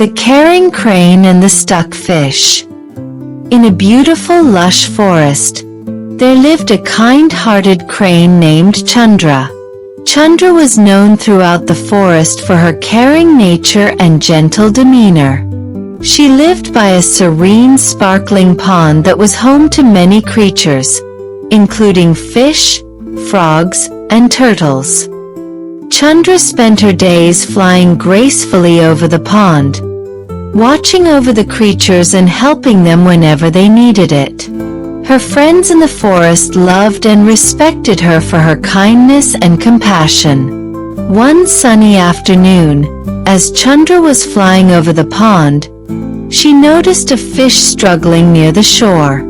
The Caring Crane and the Stuck Fish. In a beautiful lush forest, there lived a kind-hearted crane named Chandra. Chandra was known throughout the forest for her caring nature and gentle demeanor. She lived by a serene, sparkling pond that was home to many creatures, including fish, frogs, and turtles. Chandra spent her days flying gracefully over the pond, watching over the creatures and helping them whenever they needed it. Her friends in the forest loved and respected her for her kindness and compassion. One sunny afternoon, as Chandra was flying over the pond, she noticed a fish struggling near the shore.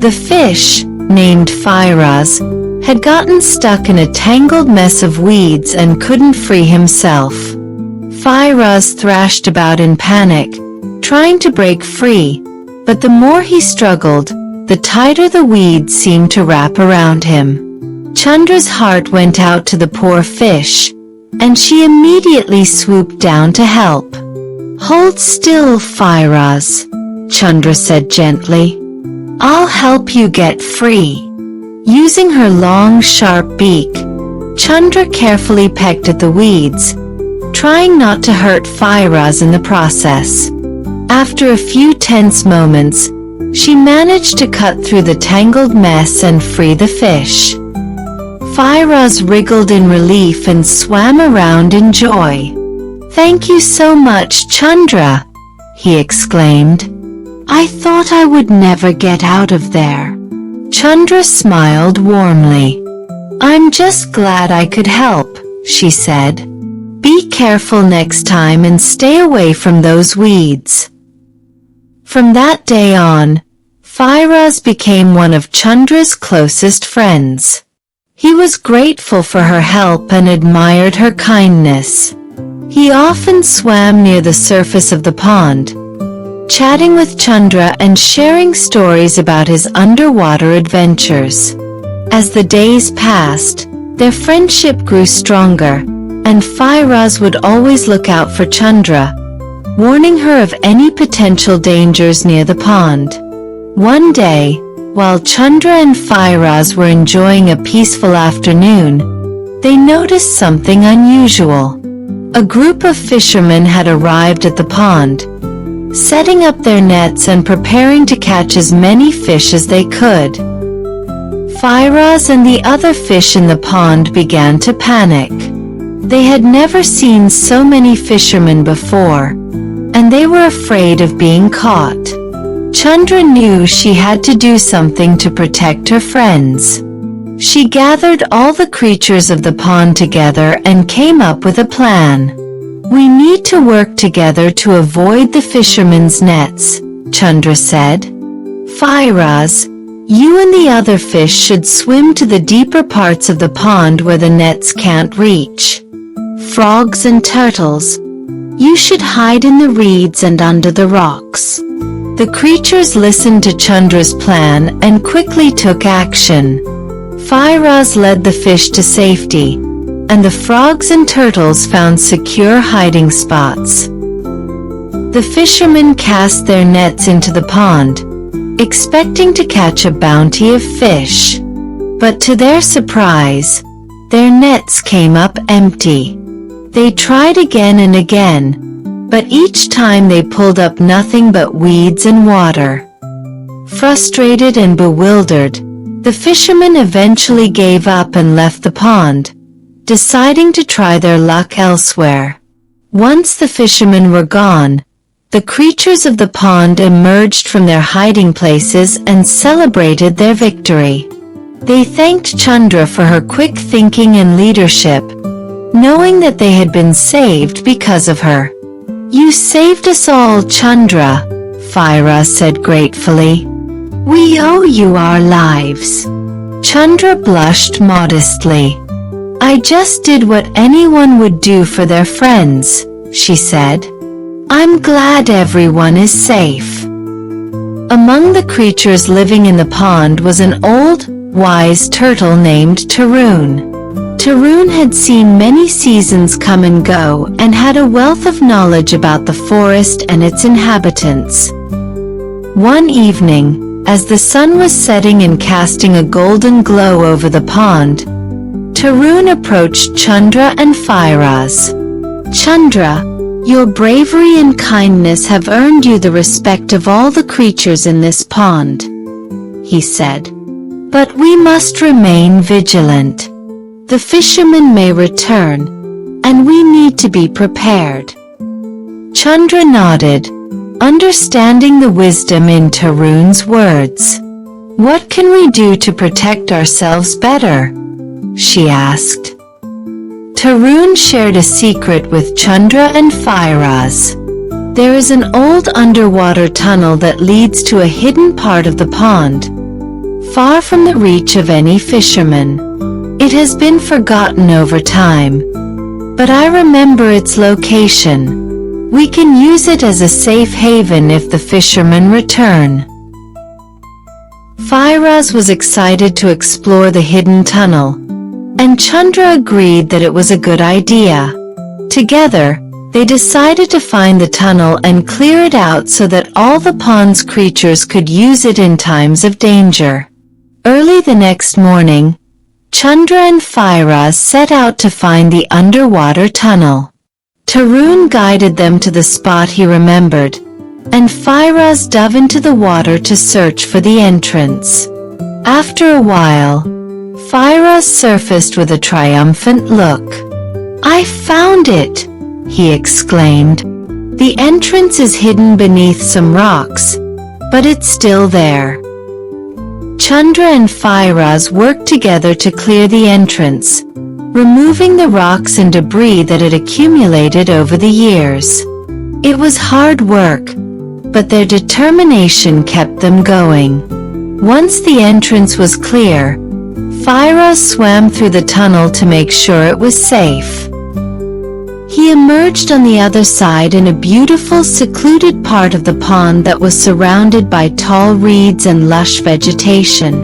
The fish, named Firaz, had gotten stuck in a tangled mess of weeds and couldn't free himself. Firaz thrashed about in panic, trying to break free, but the more he struggled, the tighter the weeds seemed to wrap around him. Chandra's heart went out to the poor fish, and she immediately swooped down to help. "Hold still, Firaz," Chandra said gently. "I'll help you get free." Using her long, sharp beak, Chandra carefully pecked at the weeds, trying not to hurt Firaz in the process. After a few tense moments, she managed to cut through the tangled mess and free the fish. Firaz wriggled in relief and swam around in joy. "Thank you so much, Chandra," he exclaimed. "I thought I would never get out of there." Chandra smiled warmly. "I'm just glad I could help," she said. "Be careful next time and stay away from those weeds." From that day on, Firaz became one of Chandra's closest friends. He was grateful for her help and admired her kindness. He often swam near the surface of the pond, chatting with Chandra and sharing stories about his underwater adventures. As the days passed, their friendship grew stronger, and Firaz would always look out for Chandra, warning her of any potential dangers near the pond. One day, while Chandra and Firaz were enjoying a peaceful afternoon, they noticed something unusual. A group of fishermen had arrived at the pond, setting up their nets and preparing to catch as many fish as they could. Firaz and the other fish in the pond began to panic. They had never seen so many fishermen before, and they were afraid of being caught. Chandra knew she had to do something to protect her friends. She gathered all the creatures of the pond together and came up with a plan. "We need to work together to avoid the fishermen's nets," Chandra said. "Firaz, you and the other fish should swim to the deeper parts of the pond where the nets can't reach. Frogs and turtles, you should hide in the reeds and under the rocks." The creatures listened to Chandra's plan and quickly took action. Firaz led the fish to safety, and the frogs and turtles found secure hiding spots. The fishermen cast their nets into the pond, expecting to catch a bounty of fish. But to their surprise, their nets came up empty. They tried again and again, but each time they pulled up nothing but weeds and water. Frustrated and bewildered, the fishermen eventually gave up and left the pond, deciding to try their luck elsewhere. Once the fishermen were gone, the creatures of the pond emerged from their hiding places and celebrated their victory. They thanked Chandra for her quick thinking and leadership, knowing that they had been saved because of her. "You saved us all, Chandra," Firaz said gratefully. "We owe you our lives." Chandra blushed modestly. "I just did what anyone would do for their friends," she said. "I'm glad everyone is safe." Among the creatures living in the pond was an old, wise turtle named Tarun. Tarun had seen many seasons come and go and had a wealth of knowledge about the forest and its inhabitants. One evening, as the sun was setting and casting a golden glow over the pond, Tarun approached Chandra and Firaz. "Chandra, your bravery and kindness have earned you the respect of all the creatures in this pond," he said. "But we must remain vigilant. The fishermen may return, and we need to be prepared." Chandra nodded, understanding the wisdom in Tarun's words. "What can we do to protect ourselves better?" she asked. Tarun shared a secret with Chandra and Firaz. There is an old underwater tunnel that leads to a hidden part of the pond, far from the reach of any fisherman. It has been forgotten over time, but I remember its location. We can use it as a safe haven if the fishermen return. Firaz was excited to explore the hidden tunnel, and Chandra agreed that it was a good idea. Together, they decided to find the tunnel and clear it out so that all the pond's creatures could use it in times of danger. Early the next morning, Chandra and Firaz set out to find the underwater tunnel. Tarun guided them to the spot he remembered, and Firaz dove into the water to search for the entrance. After a while, Firaz surfaced with a triumphant look. "I found it!" he exclaimed. "The entrance is hidden beneath some rocks, but it's still there." Chandra and Firaz worked together to clear the entrance, removing the rocks and debris that had accumulated over the years. It was hard work, but their determination kept them going. Once the entrance was clear, Firaz swam through the tunnel to make sure it was safe. He emerged on the other side in a beautiful, secluded part of the pond that was surrounded by tall reeds and lush vegetation.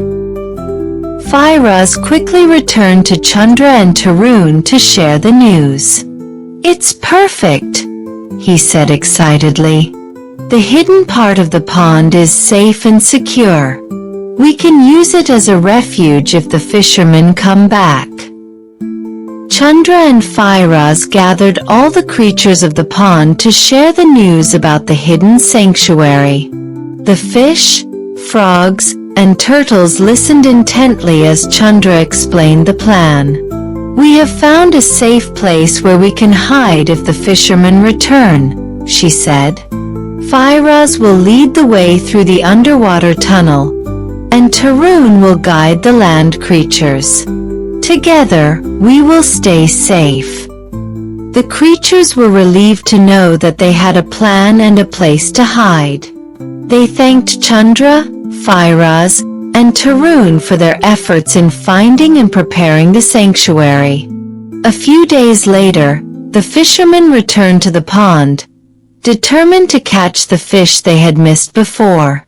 Firaz quickly returned to Chandra and Tarun to share the news. "It's perfect," he said excitedly. "The hidden part of the pond is safe and secure. We can use it as a refuge if the fishermen come back." Chandra and Firaz gathered all the creatures of the pond to share the news about the hidden sanctuary. The fish, frogs, and turtles listened intently as Chandra explained the plan. "We have found a safe place where we can hide if the fishermen return," she said. "Firaz will lead the way through the underwater tunnel, and Tarun will guide the land creatures. Together, we will stay safe." The creatures were relieved to know that they had a plan and a place to hide. They thanked Chandra, Firaz, and Tarun for their efforts in finding and preparing the sanctuary. A few days later, the fishermen returned to the pond, determined to catch the fish they had missed before.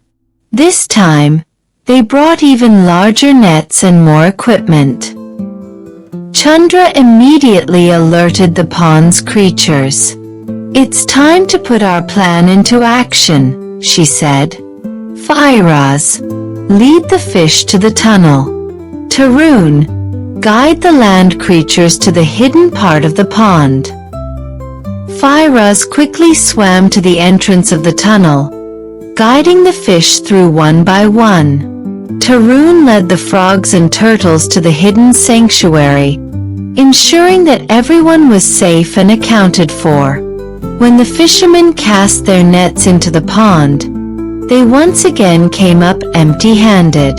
This time, they brought even larger nets and more equipment. Chandra immediately alerted the pond's creatures. "It's time to put our plan into action," she said. "Firaz, lead the fish to the tunnel. Tarun, guide the land creatures to the hidden part of the pond." Firaz quickly swam to the entrance of the tunnel, guiding the fish through one by one. Tarun led the frogs and turtles to the hidden sanctuary, ensuring that everyone was safe and accounted for. When the fishermen cast their nets into the pond, they once again came up empty-handed.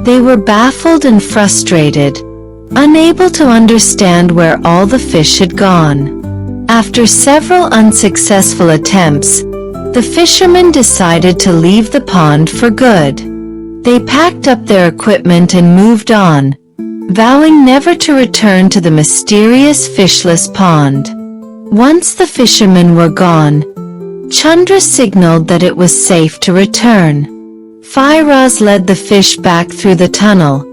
They were baffled and frustrated, unable to understand where all the fish had gone. After several unsuccessful attempts, the fishermen decided to leave the pond for good. They packed up their equipment and moved on, vowing never to return to the mysterious fishless pond. Once the fishermen were gone, Chandra signaled that it was safe to return. Firaz led the fish back through the tunnel,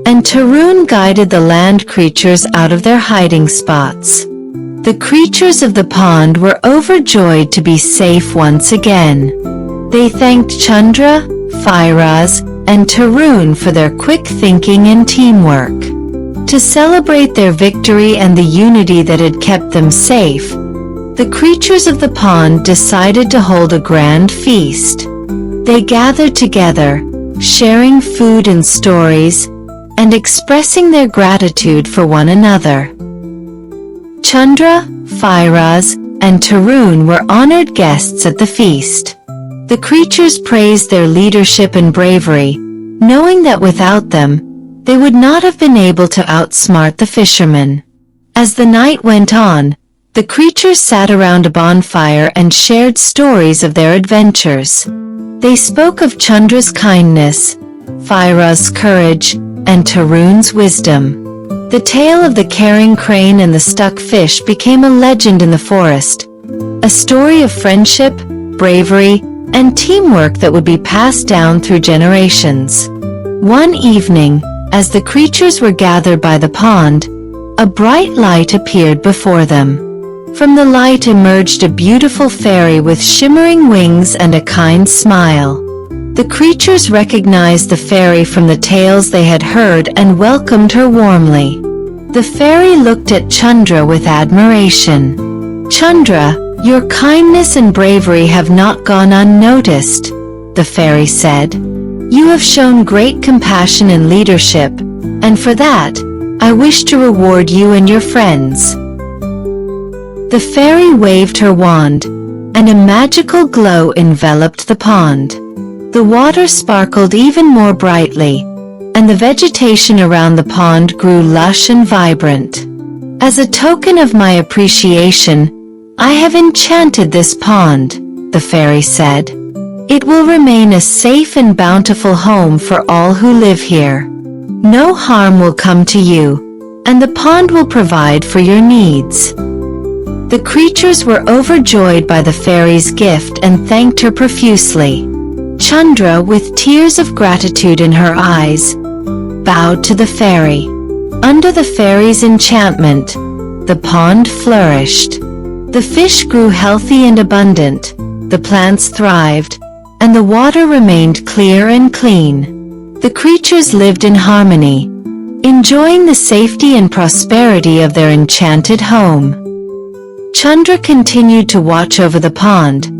and Tarun guided the land creatures out of their hiding spots. The creatures of the pond were overjoyed to be safe once again. They thanked Chandra, Firaz, and Tarun for their quick thinking and teamwork. To celebrate their victory and the unity that had kept them safe, the creatures of the pond decided to hold a grand feast. They gathered together, sharing food and stories, and expressing their gratitude for one another. Chandra, Firaz, and Tarun were honored guests at the feast. The creatures praised their leadership and bravery, knowing that without them, they would not have been able to outsmart the fishermen. As the night went on, the creatures sat around a bonfire and shared stories of their adventures. They spoke of Chandra's kindness, Firaz's courage, and Tarun's wisdom. The tale of the caring crane and the stuck fish became a legend in the forest, a story of friendship, bravery, and teamwork that would be passed down through generations. One evening, as the creatures were gathered by the pond, a bright light appeared before them. From the light emerged a beautiful fairy with shimmering wings and a kind smile. The creatures recognized the fairy from the tales they had heard and welcomed her warmly. The fairy looked at Chandra with admiration. "Chandra, your kindness and bravery have not gone unnoticed," the fairy said. "You have shown great compassion and leadership, and for that, I wish to reward you and your friends." The fairy waved her wand, and a magical glow enveloped the pond. The water sparkled even more brightly, and the vegetation around the pond grew lush and vibrant. "As a token of my appreciation, I have enchanted this pond," the fairy said. "It will remain a safe and bountiful home for all who live here. No harm will come to you, and the pond will provide for your needs." The creatures were overjoyed by the fairy's gift and thanked her profusely. Chandra, with tears of gratitude in her eyes, bowed to the fairy. Under the fairy's enchantment, the pond flourished. The fish grew healthy and abundant, the plants thrived, and the water remained clear and clean. The creatures lived in harmony, enjoying the safety and prosperity of their enchanted home. Chandra continued to watch over the pond,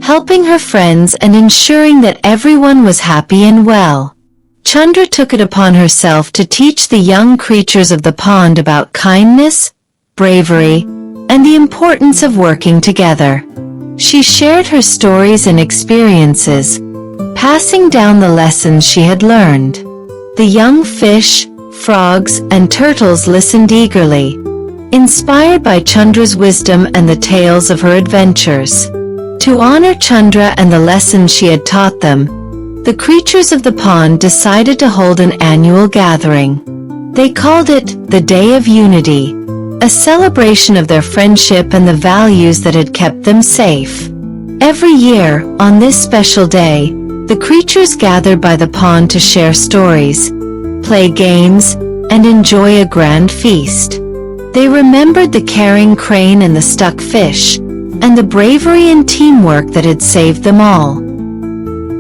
helping her friends and ensuring that everyone was happy and well. Chandra took it upon herself to teach the young creatures of the pond about kindness, bravery, and the importance of working together. She shared her stories and experiences, passing down the lessons she had learned. The young fish, frogs, and turtles listened eagerly, inspired by Chandra's wisdom and the tales of her adventures. To honor Chandra and the lessons she had taught them, the creatures of the pond decided to hold an annual gathering. They called it the Day of Unity, a celebration of their friendship and the values that had kept them safe. Every year, on this special day, the creatures gathered by the pond to share stories, play games, and enjoy a grand feast. They remembered the caring crane and the stuck fish, and the bravery and teamwork that had saved them all.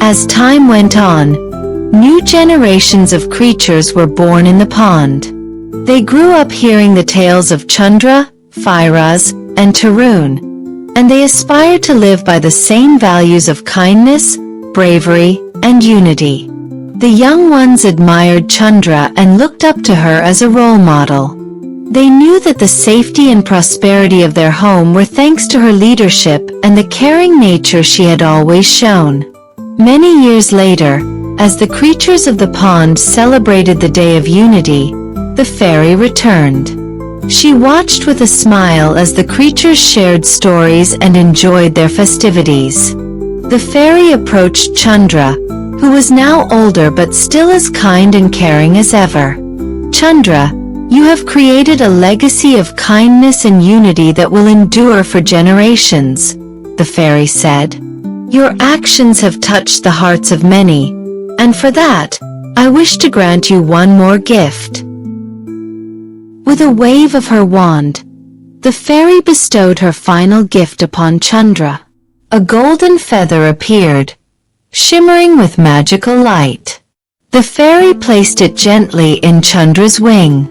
As time went on, new generations of creatures were born in the pond. They grew up hearing the tales of Chandra, Firaz, and Tarun, and they aspired to live by the same values of kindness, bravery, and unity. The young ones admired Chandra and looked up to her as a role model. They knew that the safety and prosperity of their home were thanks to her leadership and the caring nature she had always shown. Many years later, as the creatures of the pond celebrated the Day of Unity, the fairy returned. She watched with a smile as the creatures shared stories and enjoyed their festivities. The fairy approached Chandra, who was now older but still as kind and caring as ever. "Chandra, you have created a legacy of kindness and unity that will endure for generations," the fairy said. "Your actions have touched the hearts of many, and for that, I wish to grant you one more gift." With a wave of her wand, the fairy bestowed her final gift upon Chandra. A golden feather appeared, shimmering with magical light. The fairy placed it gently in Chandra's wing.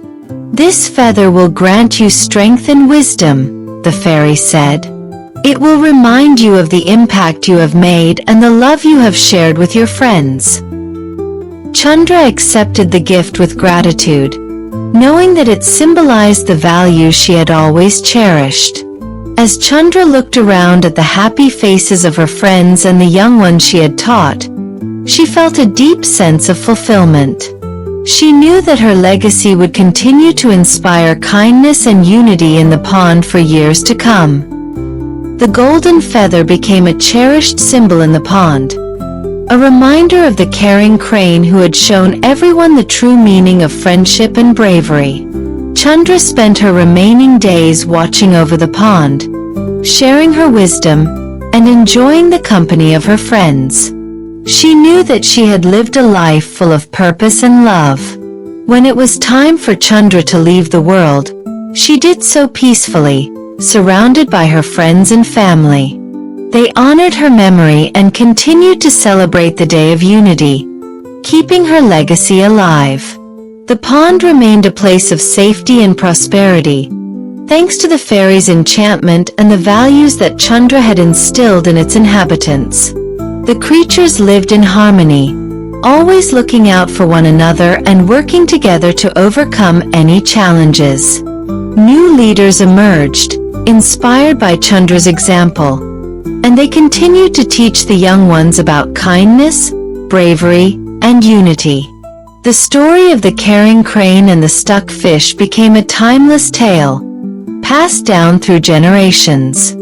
"This feather will grant you strength and wisdom," the fairy said. "It will remind you of the impact you have made and the love you have shared with your friends." Chandra accepted the gift with gratitude, knowing that it symbolized the values she had always cherished. As Chandra looked around at the happy faces of her friends and the young ones she had taught, she felt a deep sense of fulfillment. She knew that her legacy would continue to inspire kindness and unity in the pond for years to come. The golden feather became a cherished symbol in the pond, a reminder of the caring crane who had shown everyone the true meaning of friendship and bravery. Chandra spent her remaining days watching over the pond, sharing her wisdom, and enjoying the company of her friends. She knew that she had lived a life full of purpose and love. When it was time for Chandra to leave the world, she did so peacefully, surrounded by her friends and family. They honored her memory and continued to celebrate the Day of Unity, keeping her legacy alive. The pond remained a place of safety and prosperity, thanks to the fairy's enchantment and the values that Chandra had instilled in its inhabitants. The creatures lived in harmony, always looking out for one another and working together to overcome any challenges. New leaders emerged, inspired by Chandra's example, and they continued to teach the young ones about kindness, bravery, and unity. The story of the caring crane and the stuck fish became a timeless tale, passed down through generations.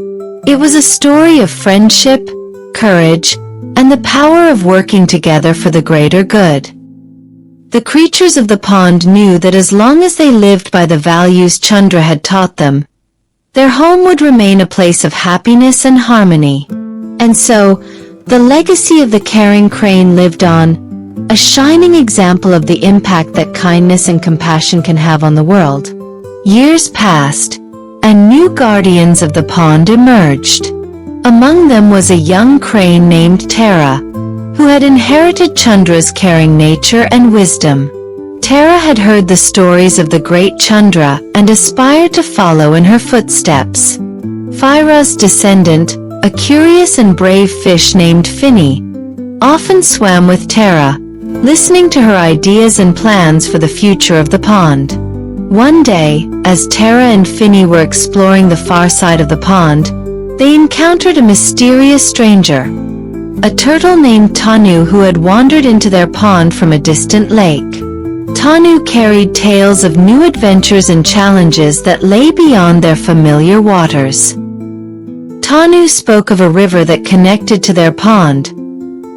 It was a story of friendship, courage, and the power of working together for the greater good. The creatures of the pond knew that as long as they lived by the values Chandra had taught them, their home would remain a place of happiness and harmony. And so, the legacy of the caring crane lived on, a shining example of the impact that kindness and compassion can have on the world. Years passed, and new guardians of the pond emerged. Among them was a young crane named Tara, who had inherited Chandra's caring nature and wisdom. Tara had heard the stories of the great Chandra and aspired to follow in her footsteps. Phaira's descendant, a curious and brave fish named Finny, often swam with Tara, listening to her ideas and plans for the future of the pond. One day, as Tara and Finny were exploring the far side of the pond, they encountered a mysterious stranger, a turtle named Tanu who had wandered into their pond from a distant lake. Tanu carried tales of new adventures and challenges that lay beyond their familiar waters. Tanu spoke of a river that connected to their pond,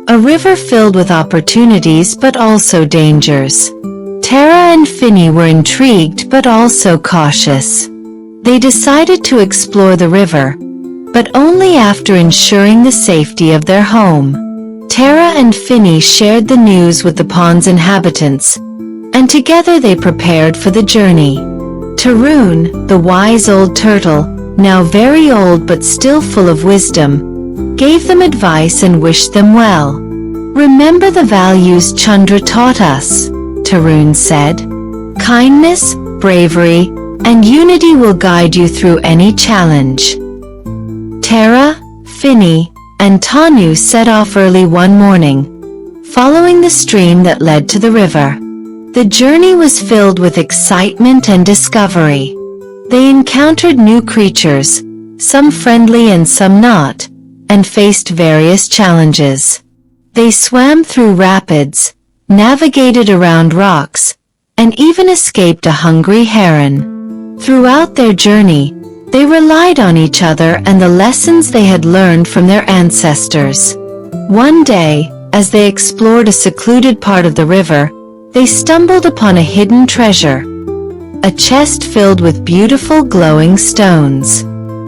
a river filled with opportunities but also dangers. Tara and Finny were intrigued but also cautious. They decided to explore the river, but only after ensuring the safety of their home. Tara and Finny shared the news with the pond's inhabitants, and together they prepared for the journey. Tarun, the wise old turtle, now very old but still full of wisdom, gave them advice and wished them well. "Remember the values Chandra taught us," Tarun said. "Kindness, bravery, and unity will guide you through any challenge." Tara, Finny, and Tanu set off early one morning, following the stream that led to the river. The journey was filled with excitement and discovery. They encountered new creatures, some friendly and some not, and faced various challenges. They swam through rapids, navigated around rocks, and even escaped a hungry heron. Throughout their journey, they relied on each other and the lessons they had learned from their ancestors. One day, as they explored a secluded part of the river, they stumbled upon a hidden treasure, a chest filled with beautiful glowing stones.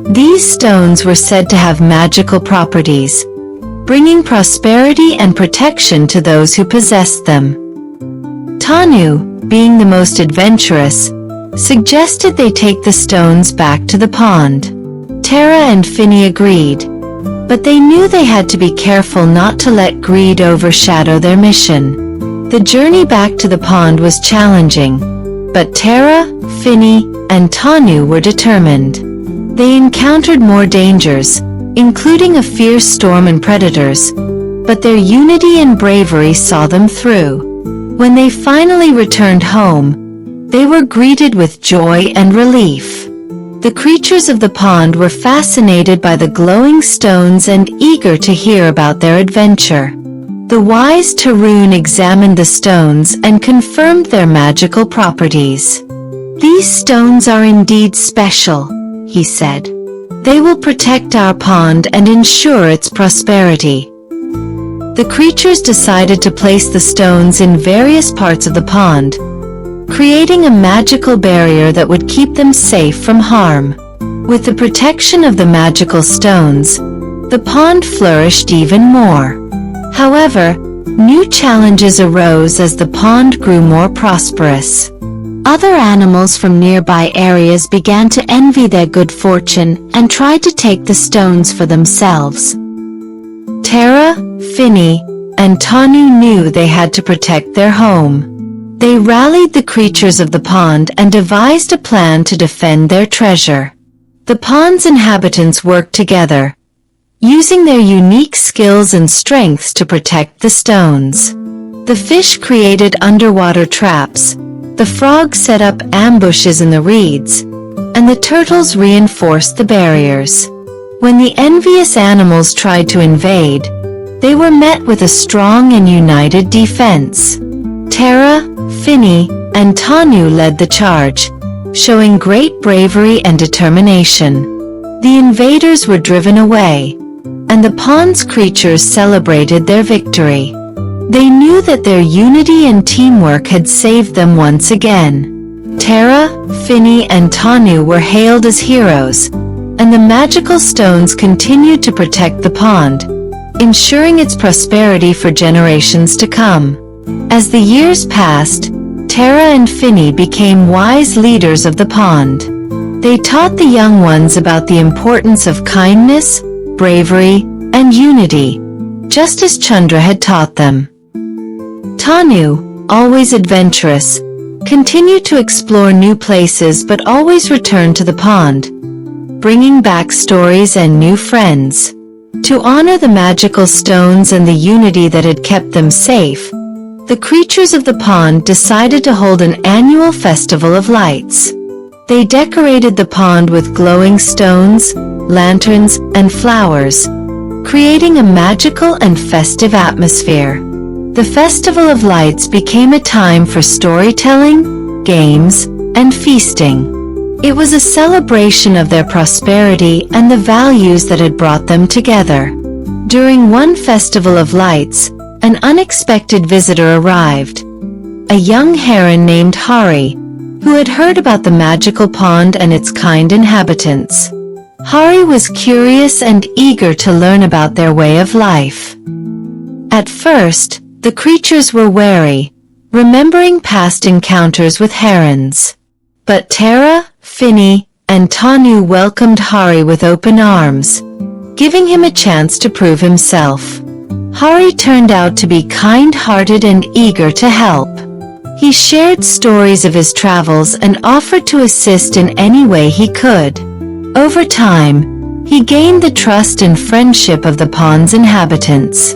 These stones were said to have magical properties, bringing prosperity and protection to those who possessed them. Tanu, being the most adventurous, suggested they take the stones back to the pond. Tara and Finney agreed, but they knew they had to be careful not to let greed overshadow their mission. The journey back to the pond was challenging, but Tara, Finney, and Tanu were determined. They encountered more dangers, including a fierce storm and predators, but their unity and bravery saw them through. When they finally returned home, they were greeted with joy and relief. The creatures of the pond were fascinated by the glowing stones and eager to hear about their adventure. The wise Tarun examined the stones and confirmed their magical properties. "These stones are indeed special," he said. "They will protect our pond and ensure its prosperity." The creatures decided to place the stones in various parts of the pond, creating a magical barrier that would keep them safe from harm. With the protection of the magical stones, the pond flourished even more. However, new challenges arose as the pond grew more prosperous. Other animals from nearby areas began to envy their good fortune and tried to take the stones for themselves. Tara, Finney, and Tanu knew they had to protect their home. They rallied the creatures of the pond and devised a plan to defend their treasure. The pond's inhabitants worked together, using their unique skills and strengths to protect the stones. The fish created underwater traps, the frogs set up ambushes in the reeds, and the turtles reinforced the barriers. When the envious animals tried to invade, they were met with a strong and united defense. Tara, Finney, and Tanu led the charge, showing great bravery and determination. The invaders were driven away, and the pond's creatures celebrated their victory. They knew that their unity and teamwork had saved them once again. Tara, Finney, and Tanu were hailed as heroes, and the magical stones continued to protect the pond, ensuring its prosperity for generations to come. As the years passed, Tara and Finney became wise leaders of the pond. They taught the young ones about the importance of kindness, bravery, and unity, just as Chandra had taught them. Tanu, always adventurous, continued to explore new places but always returned to the pond, bringing back stories and new friends. To honor the magical stones and the unity that had kept them safe, the creatures of the pond decided to hold an annual festival of lights. They decorated the pond with glowing stones, lanterns, and flowers, creating a magical and festive atmosphere. The Festival of Lights became a time for storytelling, games, and feasting. It was a celebration of their prosperity and the values that had brought them together. During one Festival of Lights, an unexpected visitor arrived. A young heron named Hari, who had heard about the magical pond and its kind inhabitants. Hari was curious and eager to learn about their way of life. At first, the creatures were wary, remembering past encounters with herons. But Tara, Finney, and Tanu welcomed Hari with open arms, giving him a chance to prove himself. Hari turned out to be kind-hearted and eager to help. He shared stories of his travels and offered to assist in any way he could. Over time, he gained the trust and friendship of the pond's inhabitants.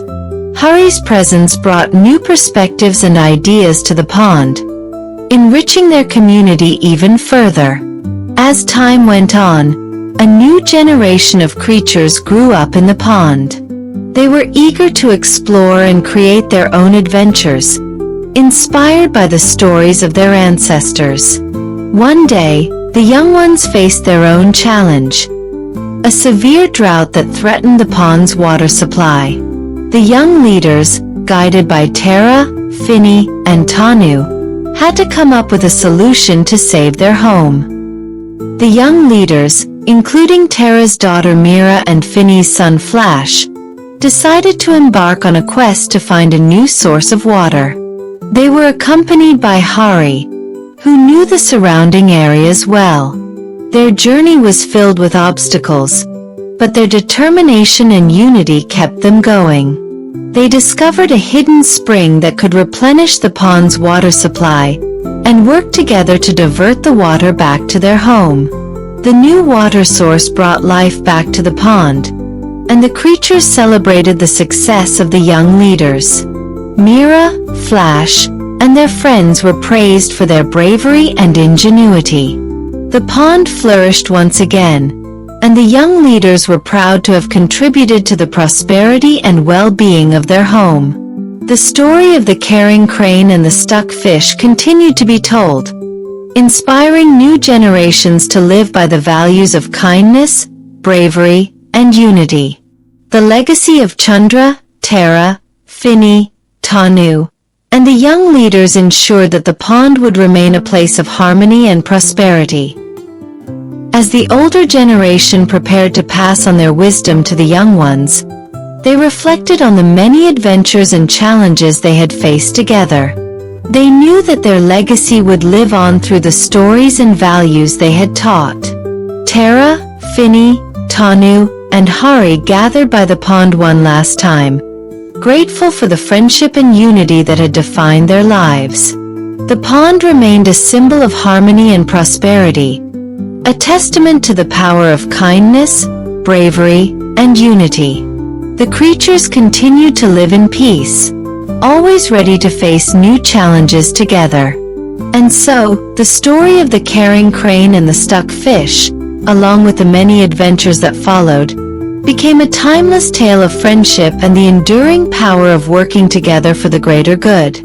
Hari's presence brought new perspectives and ideas to the pond, enriching their community even further. As time went on, a new generation of creatures grew up in the pond. They were eager to explore and create their own adventures, inspired by the stories of their ancestors. One day, the young ones faced their own challenge, a severe drought that threatened the pond's water supply. The young leaders, guided by Tara, Finney, and Tanu, had to come up with a solution to save their home. The young leaders, including Tara's daughter Mira and Finney's son Flash, decided to embark on a quest to find a new source of water. They were accompanied by Hari, who knew the surrounding areas well. Their journey was filled with obstacles, but their determination and unity kept them going. They discovered a hidden spring that could replenish the pond's water supply, and worked together to divert the water back to their home. The new water source brought life back to the pond, and the creatures celebrated the success of the young leaders. Mira, Flash, and their friends were praised for their bravery and ingenuity. The pond flourished once again, and the young leaders were proud to have contributed to the prosperity and well-being of their home. The story of the caring crane and the stuck fish continued to be told, inspiring new generations to live by the values of kindness, bravery, and unity. The legacy of Chandra, Tara, Finny, Tanu, and the young leaders ensured that the pond would remain a place of harmony and prosperity. As the older generation prepared to pass on their wisdom to the young ones, they reflected on the many adventures and challenges they had faced together. They knew that their legacy would live on through the stories and values they had taught. Tara, Finny, Tanu, and Hari gathered by the pond one last time, grateful for the friendship and unity that had defined their lives. The pond remained a symbol of harmony and prosperity, a testament to the power of kindness, bravery, and unity. The creatures continued to live in peace, always ready to face new challenges together. And so, the story of the caring crane and the stuck fish, along with the many adventures that followed, became a timeless tale of friendship and the enduring power of working together for the greater good.